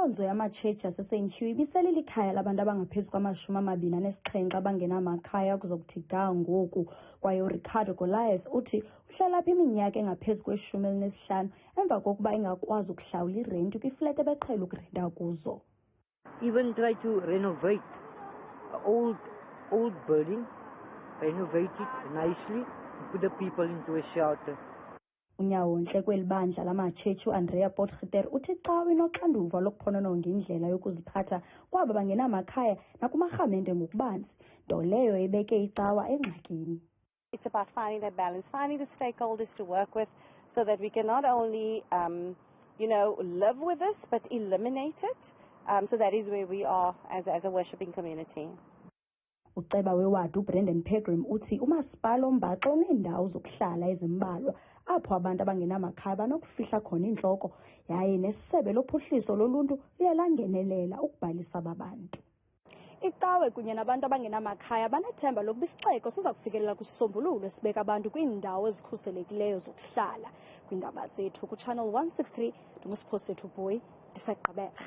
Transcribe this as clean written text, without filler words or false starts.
inkonzo yamatshetshi yaseSt Hugh ibiselilikhaya labantu abangaphezu kwama-27 abangenamakhaya kuzokuthi ga ngoku, kwaye uRicardo Goliath uthi uhlala apha iminyaka engaphezu kwe-15 emva kokuba ingakwazi ukuhlawula irenti kwiflete ebeqhela ukurenta kuzo. Even try to renovate old building, renovate it nicely, and put the people into a shelter. Unyawontle kweli bandla lamatshetshi uAndrea Potgieter uthi cawe inoxanduva lokuphonononga indlela yokuziphatha kwaba bangenamakhaya nakumarhamente ngokubanzi, nto leyo ebeke icawa engxakini. It's about finding that balance, finding the stakeholders to work with so that we can not only live with this but eliminate it. So that is where we are as a worshipping community. Uceba wewadi uBrendan Pegram uthi umasipala ombaxa uneendawo zokuhlala ezimbalwa apho abantu abangenamakhaya banokufihla khona intloko, yaye nesebe lophuhliso loluntu liye langenelela ukubhalisa babantu. Icawe kunye nabantu abangenamakhaya banethemba lokuba isixeko siza kufikelela kwisisombululo esibeka abantu kwiindawo ezikhuselekileyo zokuhlala. Kwiindaba zethu kuChannel 163, ndinguSiphosethu Boy, ndiseGqeberha.